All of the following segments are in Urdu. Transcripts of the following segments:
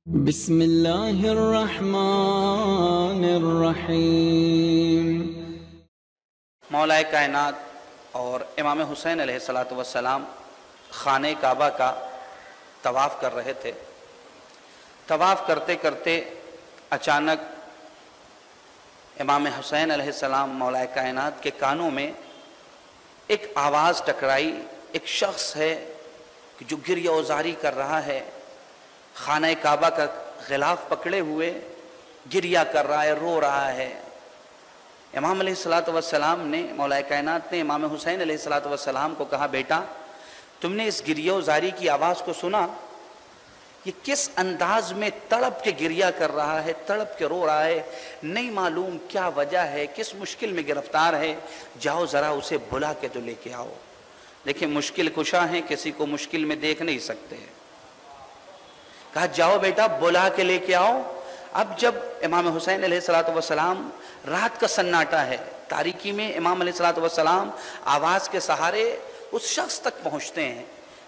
بسم اللہ الرحمن الرحیم۔ مولا کائنات اور امام حسین علیہ السلام خانہ کعبہ کا طواف کر رہے تھے۔ طواف کرتے کرتے اچانک امام حسین علیہ السلام مولا کائنات کے کانوں میں ایک آواز ٹکرائی۔ ایک شخص ہے جو گریہ وزاری کر رہا ہے، خانہ کعبہ کا غلاف پکڑے ہوئے گریہ کر رہا ہے، رو رہا ہے۔ امام علیہ السلام نے، مولا کائنات نے امام حسین علیہ السلام کو کہا، بیٹا تم نے اس گریہ وزاری کی آواز کو سنا؟ یہ کس انداز میں تڑپ کے گریہ کر رہا ہے، تڑپ کے رو رہا ہے، نہیں معلوم کیا وجہ ہے، کس مشکل میں گرفتار ہے، جاؤ ذرا اسے بلا کے تو لے کے آؤ۔ دیکھیں مشکل کشا ہیں، کسی کو مشکل میں دیکھ نہیں سکتے۔ کہا جاؤ بیٹا بلا کے لے کے آؤ۔ اب جب امام حسین علیہ السلام، رات کا سناٹا ہے، تاریکی میں امام علیہ السلام آواز کے سہارے اس شخص تک پہنچتے ہیں۔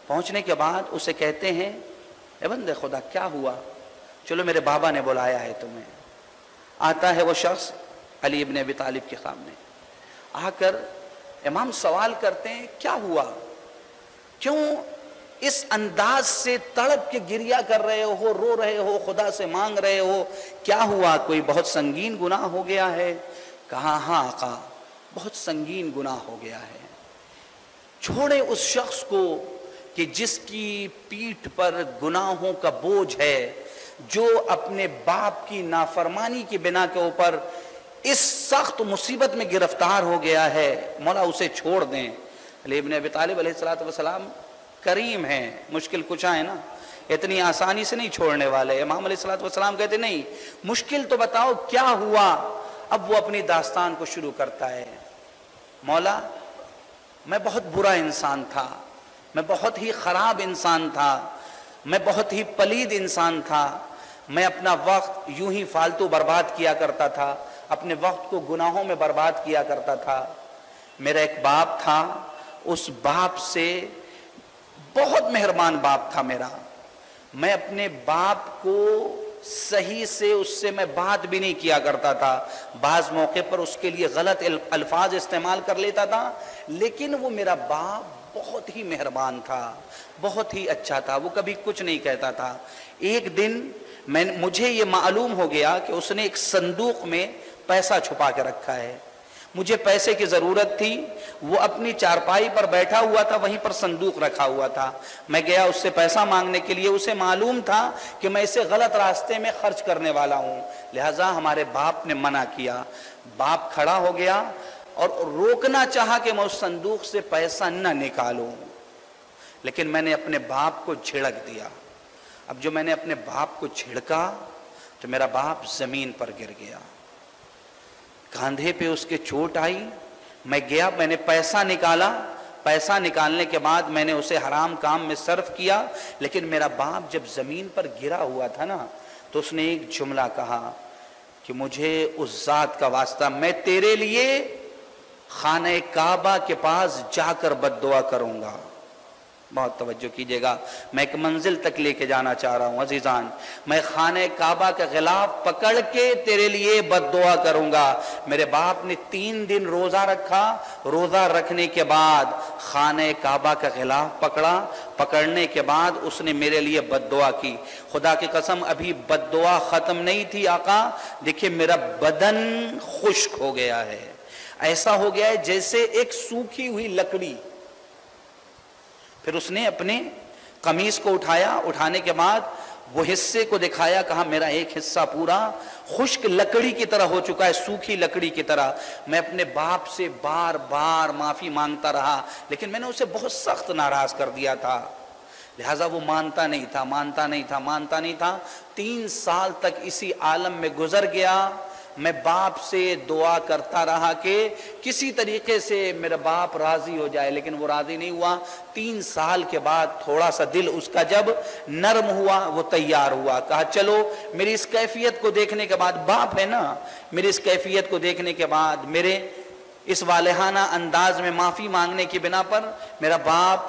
پہنچنے کے بعد اسے کہتے ہیں، اے بندے خدا کیا ہوا؟ چلو میرے بابا نے بلایا ہے تمہیں۔ آتا ہے وہ شخص علی ابن ابی طالب کے سامنے، آ کر امام سوال کرتے ہیں کیا ہوا؟ کیوں اس انداز سے تڑپ کے گریہ کر رہے ہو، رو رہے ہو، خدا سے مانگ رہے ہو؟ کیا ہوا؟ کوئی بہت سنگین گناہ ہو گیا ہے؟ کہا ہاں آقا بہت سنگین گناہ ہو گیا ہے۔ چھوڑے اس شخص کو کہ جس کی پیٹھ پر گناہوں کا بوجھ ہے، جو اپنے باپ کی نافرمانی کی بنا کے اوپر اس سخت مصیبت میں گرفتار ہو گیا ہے، مولا اسے چھوڑ دیں۔ علی ابن ابی طالب علیہ السلام کریم ہیں، مشکل کشا ہے نا، اتنی آسانی سے نہیں چھوڑنے والے۔ امام علیہ السلام کہتے نہیں مشکل تو بتاؤ کیا ہوا؟ اب وہ اپنی داستان کو شروع کرتا ہے، مولا میں بہت برا انسان تھا، میں بہت ہی خراب انسان تھا، میں بہت ہی پلید انسان تھا، میں اپنا وقت یوں ہی فالتو برباد کیا کرتا تھا، اپنے وقت کو گناہوں میں برباد کیا کرتا تھا۔ میرا ایک باپ تھا، اس باپ سے بہت مہربان باپ تھا میرا، میں اپنے باپ کو صحیح سے اس سے میں بات بھی نہیں کیا کرتا تھا، بعض موقع پر اس کے لیے غلط الفاظ استعمال کر لیتا تھا، لیکن وہ میرا باپ بہت ہی مہربان تھا، بہت ہی اچھا تھا، وہ کبھی کچھ نہیں کہتا تھا۔ ایک دن مجھے یہ معلوم ہو گیا کہ اس نے ایک صندوق میں پیسہ چھپا کے رکھا ہے، مجھے پیسے کی ضرورت تھی، وہ اپنی چارپائی پر بیٹھا ہوا تھا، وہیں پر صندوق رکھا ہوا تھا۔ میں گیا اس سے پیسہ مانگنے کے لیے، اسے معلوم تھا کہ میں اسے غلط راستے میں خرچ کرنے والا ہوں، لہٰذا ہمارے باپ نے منع کیا۔ باپ کھڑا ہو گیا اور روکنا چاہا کہ میں اس صندوق سے پیسہ نہ نکالوں، لیکن میں نے اپنے باپ کو جھڑک دیا۔ اب جو میں نے اپنے باپ کو جھڑکا تو میرا باپ زمین پر گر گیا، کاندھے پہ اس کے چوٹ آئی۔ میں گیا، میں نے پیسہ نکالا، پیسہ نکالنے کے بعد میں نے اسے حرام کام میں صرف کیا، لیکن میرا باپ جب زمین پر گرا ہوا تھا نا تو اس نے ایک جملہ کہا کہ مجھے اس ذات کا واسطہ، میں تیرے لیے خانہ کعبہ کے پاس جا کر بد دعا کروں گا۔ بہت توجہ کیجئے گا، میں ایک منزل تک لے کے جانا چاہ رہا ہوں عزیزان۔ میں خانہ کعبہ کا غلاف پکڑ کے تیرے لیے بد دعا کروں گا۔ میرے باپ نے 3 دن روزہ رکھا، روزہ رکھنے کے بعد خانہ کعبہ کا غلاف پکڑا، پکڑنے کے بعد اس نے میرے لیے بد دعا کی۔ خدا کی قسم ابھی بد دعا ختم نہیں تھی آقا، دیکھیں میرا بدن خشک ہو گیا ہے، ایسا ہو گیا ہے جیسے ایک سوکھی ہوئی لکڑی۔ پھر اس نے اپنے قمیص کو اٹھایا، اٹھانے کے بعد وہ حصے کو دکھایا، کہا میرا ایک حصہ پورا خشک لکڑی کی طرح ہو چکا ہے، سوکھی لکڑی کی طرح۔ میں اپنے باپ سے بار بار معافی مانگتا رہا، لیکن میں نے اسے بہت سخت ناراض کر دیا تھا، لہٰذا وہ مانتا نہیں تھا۔ 3 سال تک اسی عالم میں گزر گیا۔ میں باپ سے دعا کرتا رہا کہ کسی طریقے سے میرا باپ راضی ہو جائے، لیکن وہ راضی نہیں ہوا۔ 3 سال کے بعد تھوڑا سا دل اس کا جب نرم ہوا، وہ تیار ہوا، کہا چلو میری اس کیفیت کو دیکھنے کے بعد، باپ ہے نا، میری اس کیفیت کو دیکھنے کے بعد، میرے اس والہانہ انداز میں معافی مانگنے کی بنا پر میرا باپ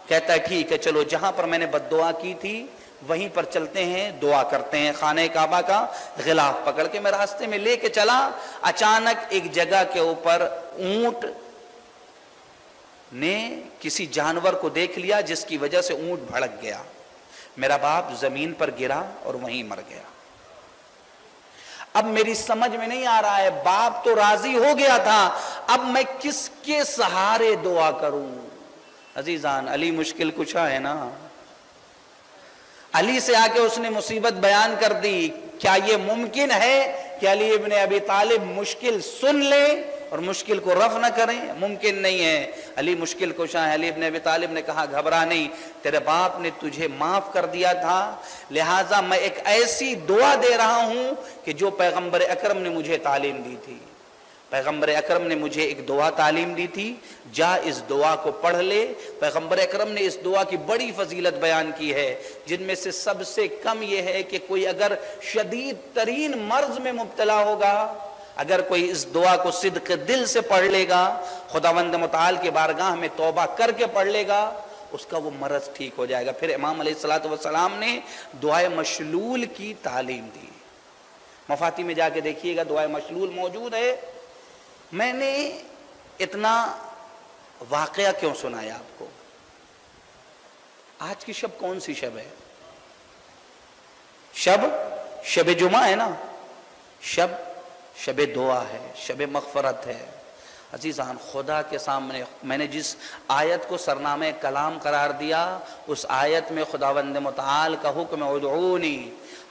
کہتا ہے ٹھیک ہے چلو، جہاں پر میں نے بد دعا کی تھی وہیں پر چلتے ہیں، دعا کرتے ہیں، خانہ کعبہ کا غلاف پکڑ کے میں راستے میں لے کے چلا، اچانک ایک جگہ کے اوپر اونٹ نے کسی جانور کو دیکھ لیا جس کی وجہ سے اونٹ بھڑک گیا، میرا باپ زمین پر گرا اور وہیں مر گیا۔ اب میری سمجھ میں نہیں آ رہا ہے، باپ تو راضی ہو گیا تھا، اب میں کس کے سہارے دعا کروں؟ عزیزان، علی مشکل کشا ہے نا، علی سے آ کے اس نے مصیبت بیان کر دی۔ کیا یہ ممکن ہے کہ علی ابن ابی طالب مشکل سن لیں اور مشکل کو رفع نہ کریں؟ ممکن نہیں ہے۔ علی مشکل کشا ہے۔ علی ابن ابی طالب نے کہا گھبرا نہیں، تیرے باپ نے تجھے معاف کر دیا تھا، لہٰذا میں ایک ایسی دعا دے رہا ہوں کہ جو پیغمبر اکرم نے مجھے تعلیم دی تھی۔ پیغمبر اکرم نے مجھے ایک دعا تعلیم دی تھی، جا اس دعا کو پڑھ لے۔ پیغمبر اکرم نے اس دعا کی بڑی فضیلت بیان کی ہے، جن میں سے سب سے کم یہ ہے کہ کوئی اگر شدید ترین مرض میں مبتلا ہوگا، اگر کوئی اس دعا کو صدق دل سے پڑھ لے گا، خداوند متعال کے بارگاہ میں توبہ کر کے پڑھ لے گا، اس کا وہ مرض ٹھیک ہو جائے گا۔ پھر امام علیہ السلام نے دعائے مشلول کی تعلیم دی۔ مفاتی میں جا کے دیکھیے گا، دعائے مشلول موجود ہے۔ میں نے اتنا واقعہ کیوں سنایا آپ کو؟ آج کی شب کون سی شب ہے؟ شب جمعہ ہے نا، شب دعا ہے، شب مغفرت ہے۔ عزیزان، خدا کے سامنے میں نے جس آیت کو سرنامہ کلام قرار دیا، اس آیت میں خداوند متعال کا حکم ادعونی،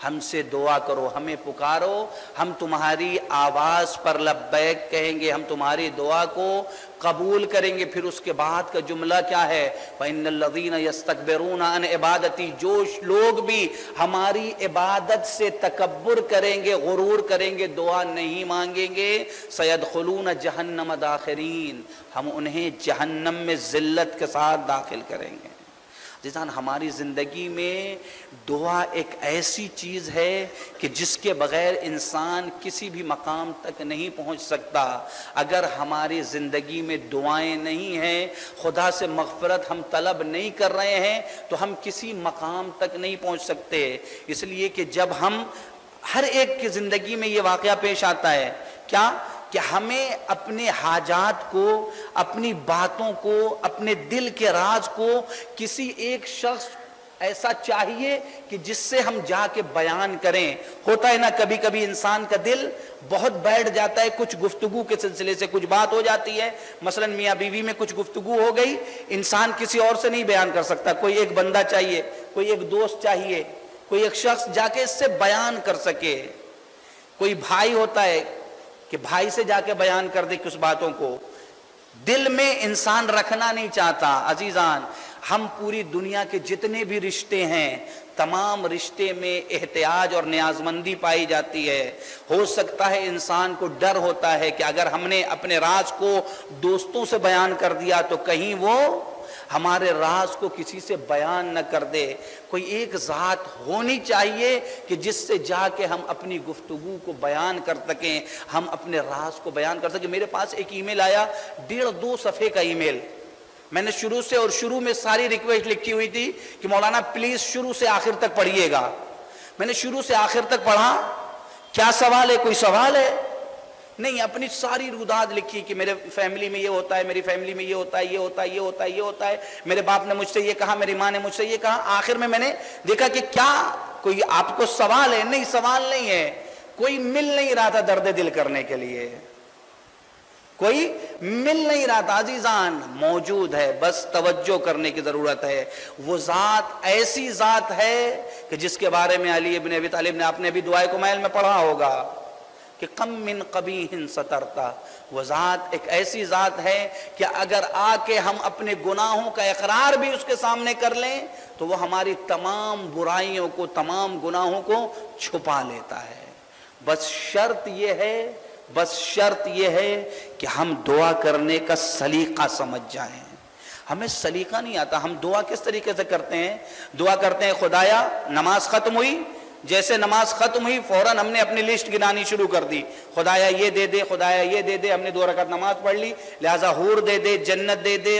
ہم سے دعا کرو، ہمیں پکارو، ہم تمہاری آواز پر لبیک کہیں گے، ہم تمہاری دعا کو قبول کریں گے۔ پھر اس کے بعد کا جملہ کیا ہے؟ وَإِنَّ الَّذِينَ يَسْتَكْبِرُونَ عَنْ عِبَادَتِي، جو لوگ بھی ہماری عبادت سے تکبر کریں گے، غرور کریں گے، دعا نہیں مانگیں گے، سَيَدْخُلُونَ جَهَنَّمَ دَاخِرِينَ، ہم انہیں جہنم میں ذلت کے ساتھ داخل کریں گے۔ جیسان، ہماری زندگی میں دعا ایک ایسی چیز ہے کہ جس کے بغیر انسان کسی بھی مقام تک نہیں پہنچ سکتا۔ اگر ہماری زندگی میں دعائیں نہیں ہیں، خدا سے مغفرت ہم طلب نہیں کر رہے ہیں، تو ہم کسی مقام تک نہیں پہنچ سکتے۔ اس لیے کہ جب ہم ہر ایک کی زندگی میں یہ واقعہ پیش آتا ہے، کیا کہ ہمیں اپنے حاجات کو، اپنی باتوں کو، اپنے دل کے راز کو کسی ایک شخص ایسا چاہیے کہ جس سے ہم جا کے بیان کریں۔ ہوتا ہے نا، کبھی کبھی انسان کا دل بہت بیٹھ جاتا ہے، کچھ گفتگو کے سلسلے سے کچھ بات ہو جاتی ہے، مثلا میاں بیوی میں کچھ گفتگو ہو گئی، انسان کسی اور سے نہیں بیان کر سکتا، کوئی ایک بندہ چاہیے، کوئی ایک دوست چاہیے، کوئی ایک شخص جا کے اس سے بیان کر سکے۔ کوئی بھائی ہوتا ہے کہ بھائی سے جا کے بیان کر دے کچھ باتوں کو، دل میں انسان رکھنا نہیں چاہتا۔ عزیزان، ہم پوری دنیا کے جتنے بھی رشتے ہیں، تمام رشتے میں احتیاج اور نیازمندی پائی جاتی ہے۔ ہو سکتا ہے انسان کو ڈر ہوتا ہے کہ اگر ہم نے اپنے راز کو دوستوں سے بیان کر دیا تو کہیں وہ ہمارے راز کو کسی سے بیان نہ کر دے۔ کوئی ایک ذات ہونی چاہیے کہ جس سے جا کے ہم اپنی گفتگو کو بیان کر سکیں، ہم اپنے راز کو بیان کر سکیں۔ میرے پاس ایک ای میل آیا، 1.5-2 صفحے کا ای میل۔ میں نے شروع میں ساری ریکویسٹ لکھی ہوئی تھی کہ مولانا پلیز شروع سے آخر تک پڑھیے گا۔ میں نے شروع سے آخر تک پڑھا۔ کیا سوال ہے؟ کوئی سوال ہے؟ نہیں، اپنی ساری روداد لکھی کہ میرے فیملی میں یہ ہوتا ہے، میری فیملی میں یہ ہوتا ہے، یہ ہوتا ہے، یہ ہوتا ہے، یہ ہوتا ہے، میرے باپ نے مجھ سے یہ کہا، میری ماں نے مجھ سے یہ کہا۔ آخر میں نے دیکھا کہ کیا کوئی آپ کو سوال ہے؟ نہیں، سوال نہیں ہے۔ کوئی مل نہیں رہا تھا درد دل کرنے کے لیے، کوئی مل نہیں رہا تھا۔ عزیزان، موجود ہے، بس توجہ کرنے کی ضرورت ہے۔ وہ ذات ایسی ذات ہے کہ جس کے بارے میں علی ابن ابی طالب نے، آپ نے بھی دعائے کمیل میں پڑھا ہوگا کہ کم من قبیح سترتا، وہ ذات ایک ایسی ذات ہے کہ اگر آ کے ہم اپنے گناہوں کا اقرار بھی اس کے سامنے کر لیں تو وہ ہماری تمام برائیوں کو، تمام گناہوں کو چھپا لیتا ہے۔ بس شرط یہ ہے کہ ہم دعا کرنے کا سلیقہ سمجھ جائیں۔ ہمیں سلیقہ نہیں آتا۔ ہم دعا کس طریقے سے کرتے ہیں؟ دعا کرتے ہیں، خدایا نماز ختم ہوئی، جیسے نماز ختم ہوئی فوراً ہم نے اپنی لسٹ گنانی شروع کر دی، خدایا یہ دے دے، خدایا یہ دے دے۔ ہم نے 2 رکعت نماز پڑھ لی، لہٰذا حور دے دے، جنت دے دے،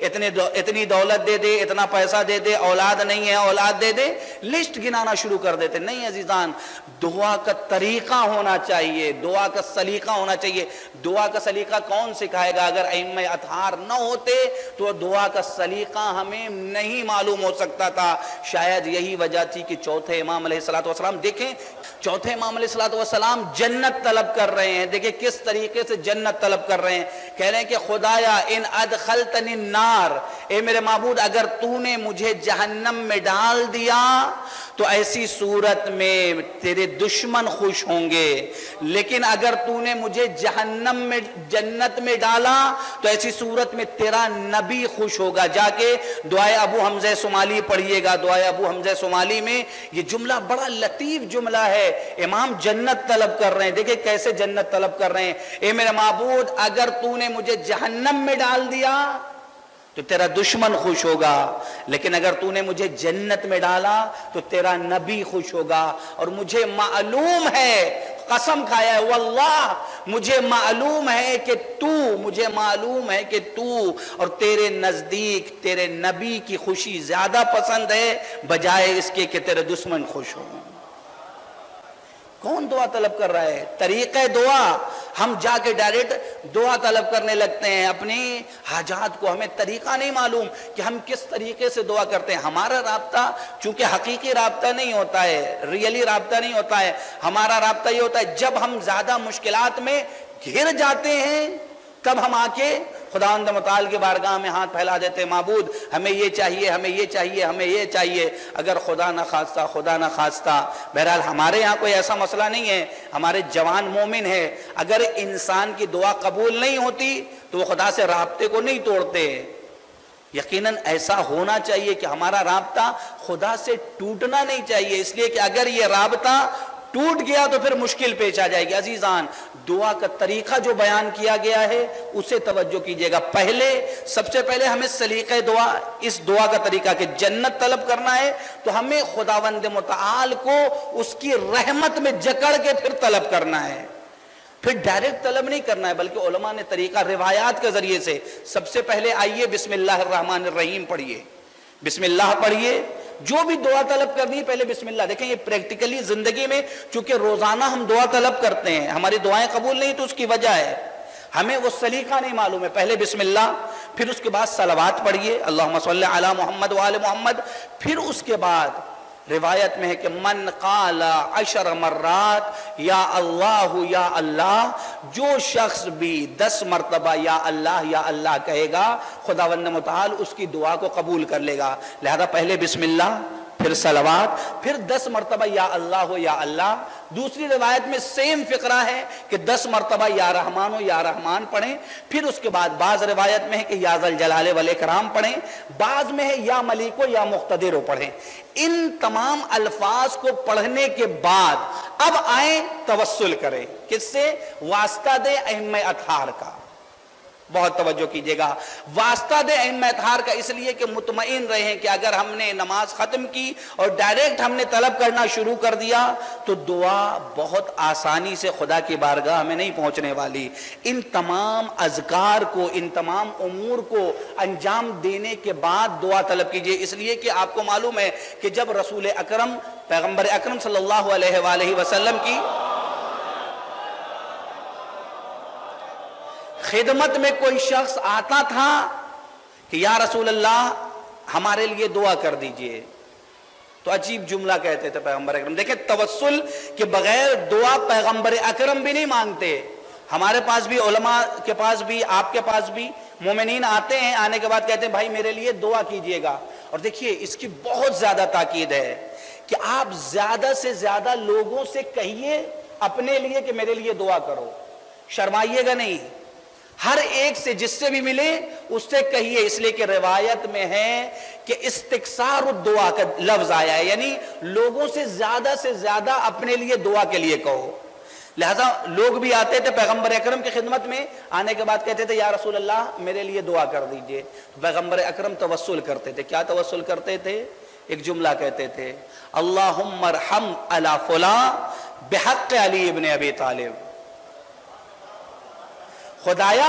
اتنی دولت دے دے، اتنا پیسہ دے دے، اولاد نہیں ہے اولاد دے دے، لسٹ گنانا شروع کر دیتے. نہیں عزیزان، دعا کا طریقہ ہونا چاہیے، دعا کا سلیقہ ہونا چاہیے. دعا کا سلیقہ کون سکھائے گا؟ اگر ائمہ اطہار نہ ہوتے تو دعا کا سلیقہ ہمیں نہیں معلوم ہو سکتا تھا. شاید یہی وجہ تھی کہ چوتھے امام علیہ السلام، دیکھیں چوتھے امام علیہ السلام جنت طلب کر رہے ہیں. دیکھیں کس طریقے سے جنت طلب کر رہے ہیں. کہہ رہے ہیں کہ خدایا ان ادخلتنی النار، اے میرے معبود اگر تو نے مجھے جہنم میں ڈال دیا تو ایسی صورت میں تیرے دشمن خوش ہوں گے، لیکن اگر تو نے مجھے جہنم میں جنت میں ڈالا تو ایسی صورت میں تیرا نبی خوش ہوگا. جا کے دعائے ابو حمزہ صومالی پڑھیے گا. دعائے ابو حمزہ صومالی میں یہ جملہ بڑا لطیف جملہ ہے. امام جنت طلب کر رہے ہیں. دیکھیں کیسے جنت طلب کر رہے ہیں. اے میرے معبود اگر تو نے مجھے جہنم میں ڈال دیا تو تیرا دشمن خوش ہوگا، لیکن اگر تو نے مجھے جنت میں ڈالا تو تیرا نبی خوش ہوگا. اور مجھے معلوم ہے، قسم کھایا ہے واللہ مجھے معلوم ہے کہ تو اور تیرے نزدیک تیرے نبی کی خوشی زیادہ پسند ہے بجائے اس کے کہ تیرے دشمن خوش ہوں. کون دعا طلب کر رہا ہے؟ طریقہ دعا. ہم جا کے ڈائریکٹ دعا طلب کرنے لگتے ہیں اپنی حاجات کو. ہمیں طریقہ نہیں معلوم کہ ہم کس طریقے سے دعا کرتے ہیں. ہمارا رابطہ چونکہ حقیقی رابطہ نہیں ہوتا ہے، ریئلی رابطہ نہیں ہوتا ہے. ہمارا رابطہ یہ ہوتا ہے جب ہم زیادہ مشکلات میں گھر جاتے ہیں تب ہم آ کے خداوند متعال کی بارگاہ میں ہاتھ پھیلا دیتے ہیں، معبود ہمیں یہ چاہیے، ہمیں یہ چاہیے، ہمیں یہ چاہیے. اگر خدا نہ خواستہ بہرحال ہمارے یہاں کوئی ایسا مسئلہ نہیں ہے، ہمارے جوان مومن ہے. اگر انسان کی دعا قبول نہیں ہوتی تو وہ خدا سے رابطے کو نہیں توڑتے. یقیناً ایسا ہونا چاہیے کہ ہمارا رابطہ خدا سے ٹوٹنا نہیں چاہیے، اس لیے کہ اگر یہ رابطہ ٹوٹ گیا تو پھر مشکل پیش آ جائے گی. عزیزان دعا کا طریقہ جو بیان کیا گیا ہے اسے توجہ کیجئے گا. سب سے پہلے ہمیں سلیقہ دعا، اس دعا کا طریقہ کہ جنت طلب کرنا ہے تو ہمیں خداوند متعال کو اس کی رحمت میں جکڑ کے پھر طلب کرنا ہے. پھر ڈائریکٹ طلب نہیں کرنا ہے بلکہ علماء نے طریقہ روایات کے ذریعے سے. سب سے پہلے آئیے بسم اللہ الرحمن الرحیم پڑھیے، بسم اللہ پڑھیے. جو بھی دعا طلب کرنی ہے پہلے بسم اللہ. دیکھیں یہ پریکٹیکلی زندگی میں چونکہ روزانہ ہم دعا طلب کرتے ہیں، ہماری دعائیں قبول نہیں تو اس کی وجہ ہے ہمیں وہ سلیقہ نہیں معلوم ہے. پہلے بسم اللہ، پھر اس کے بعد صلوات پڑھیے، اللہم صلی علی محمد وآل محمد. پھر اس کے بعد روایت میں ہے کہ من قال 10 مرات یا اللہ، جو شخص بھی 10 مرتبہ یا اللہ کہے گا خداوند متعال اس کی دعا کو قبول کر لے گا. لہذا پہلے بسم اللہ، پھر صلوات، پھر 10 مرتبہ یا اللہ. دوسری روایت میں سیم فقرہ ہے کہ 10 مرتبہ یا رحمان پڑھیں. پھر اس کے بعد بعض روایت میں ہے کہ یا ذل جلال والاکرام پڑھیں، بعض میں ہے یا ملیک یا مقتدر پڑھیں. ان تمام الفاظ کو پڑھنے کے بعد اب آئیں توسل کریں. کس سے؟ واسطہ دے ائمہ اطہار کا. بہت توجہ کیجئے گا، واسطہ دے ائمہ اطہار کا، اس لیے کہ مطمئن رہیں کہ اگر ہم نے نماز ختم کی اور ڈائریکٹ ہم نے طلب کرنا شروع کر دیا تو دعا بہت آسانی سے خدا کی بارگاہ میں نہیں پہنچنے والی. ان تمام اذکار کو، ان تمام امور کو انجام دینے کے بعد دعا طلب کیجئے. اس لیے کہ آپ کو معلوم ہے کہ جب رسول اکرم پیغمبر اکرم صلی اللہ علیہ وآلہ وسلم کی خدمت میں کوئی شخص آتا تھا کہ یا رسول اللہ ہمارے لیے دعا کر دیجئے، تو عجیب جملہ کہتے تھے پیغمبر اکرم. دیکھیں توسل کے بغیر دعا پیغمبر اکرم بھی نہیں مانگتے. ہمارے پاس بھی، علماء کے پاس بھی، آپ کے پاس بھی مومنین آتے ہیں، آنے کے بعد کہتے ہیں بھائی میرے لیے دعا کیجئے گا. اور دیکھیے اس کی بہت زیادہ تاکید ہے کہ آپ زیادہ سے زیادہ لوگوں سے کہیے اپنے لیے کہ میرے لیے دعا کرو، شرمائیے گا نہیں. ہر ایک سے جس سے بھی ملے اس سے کہیے. اس لیے کہ روایت میں ہے کہ استکثار الدعا کا لفظ آیا ہے، یعنی لوگوں سے زیادہ اپنے لیے دعا کے لیے کہو. لہذا لوگ بھی آتے تھے پیغمبر اکرم کی خدمت میں، آنے کے بعد کہتے تھے یا رسول اللہ میرے لیے دعا کر دیجئے. پیغمبر اکرم توسل کرتے تھے. کیا توسل کرتے تھے؟ ایک جملہ کہتے تھے، اللہم ارحم علی فلاں بحق علی ابن ابی طالب. خدایا